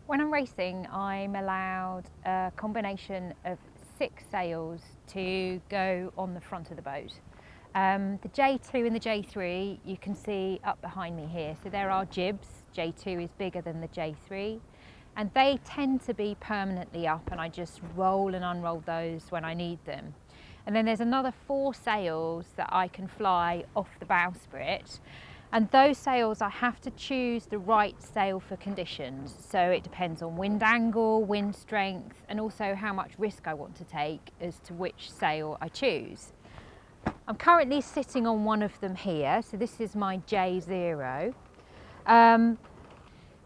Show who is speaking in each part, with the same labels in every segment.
Speaker 1: When I'm racing, I'm allowed a combination of 6 sails to go on the front of the boat. The J2 and the J3 you can see up behind me here. So there are jibs. J2 is bigger than the J3 and they tend to be permanently up, and I just roll and unroll those when I need them. And then there's another 4 sails that I can fly off the bowsprit. And those sails, I have to choose the right sail for conditions. So it depends on wind angle, wind strength, and also how much risk I want to take as to which sail I choose. I'm currently sitting on one of them here. So this is my J0.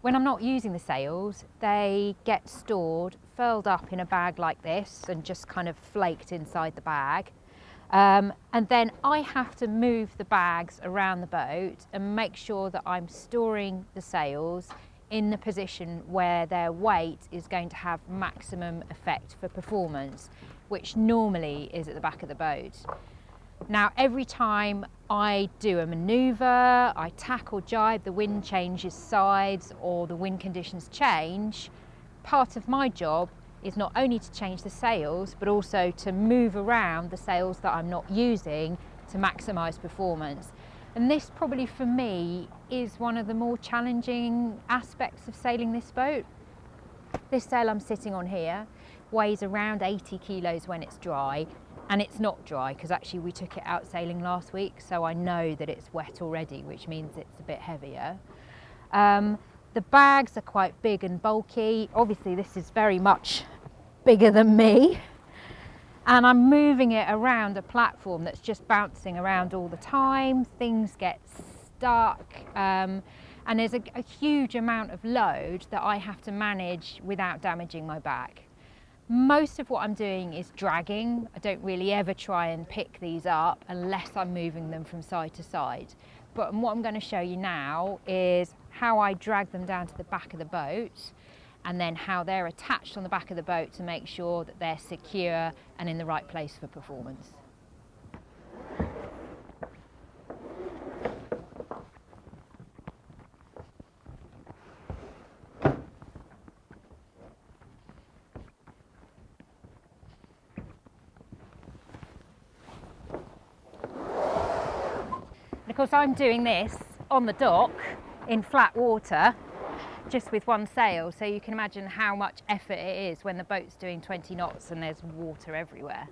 Speaker 1: When I'm not using the sails, they get stored, furled up in a bag like this and just kind of flaked inside the bag. And then I have to move the bags around the boat and make sure that I'm storing the sails in the position where their weight is going to have maximum effect for performance, which normally is at the back of the boat. Now, every time I do a manoeuvre, I tack or jibe, the wind changes sides or the wind conditions change, part of my job is not only to change the sails, but also to move around the sails that I'm not using to maximise performance. And this probably for me is one of the more challenging aspects of sailing this boat. This sail I'm sitting on here weighs around 80 kilos when it's dry, and it's not dry because actually we took it out sailing last week, so I know that it's wet already, which means it's a bit heavier. The bags are quite big and bulky. Obviously this is very much bigger than me, and I'm moving it around a platform that's just bouncing around all the time. Things get stuck, and there's a huge amount of load that I have to manage without damaging my back. Most of what I'm doing is dragging. I don't really ever try and pick these up unless I'm moving them from side to side. But what I'm going to show you now is how I drag them down to the back of the boat, and then how they're attached on the back of the boat to make sure that they're secure and in the right place for performance. Of course, I'm doing this on the dock in flat water, just with one sail, so you can imagine how much effort it is when the boat's doing 20 knots and there's water everywhere.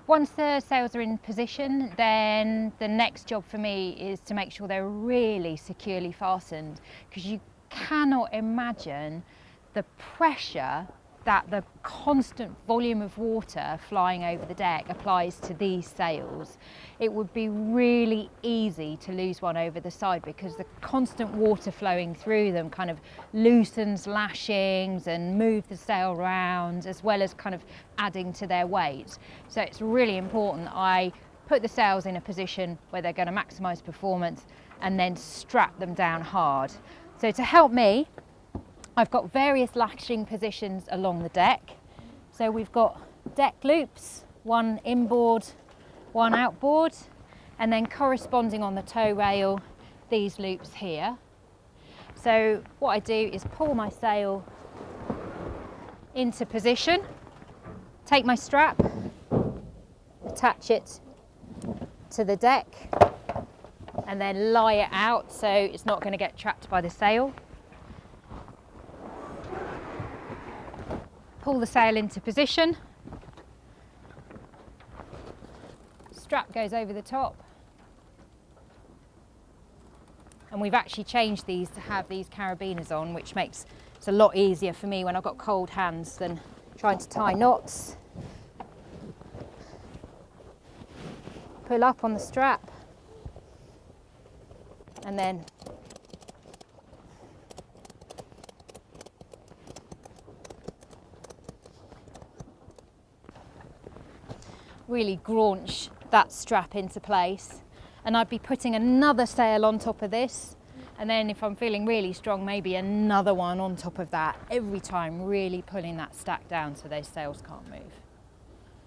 Speaker 1: Once the sails are in position, then the next job for me is to make sure they're really securely fastened, because you cannot imagine the pressure that the constant volume of water flying over the deck applies to these sails. It would be really easy to lose one over the side because the constant water flowing through them kind of loosens lashings and moves the sail around, as well as kind of adding to their weight. So it's really important I put the sails in a position where they're going to maximise performance and then strap them down hard. So to help me, I've got various lashing positions along the deck. So we've got deck loops, one inboard, one outboard, and then corresponding on the tow rail, these loops here. So what I do is pull my sail into position, take my strap, attach it to the deck, and then lie it out so it's not going to get trapped by the sail. Pull the sail into position, strap goes over the top, and we've actually changed these to have these carabiners on, which makes it a lot easier for me when I've got cold hands than trying to tie knots. Pull up on the strap and then really graunch that strap into place, and I'd be putting another sail on top of this, and then if I'm feeling really strong, maybe another one on top of that, every time really pulling that stack down so those sails can't move.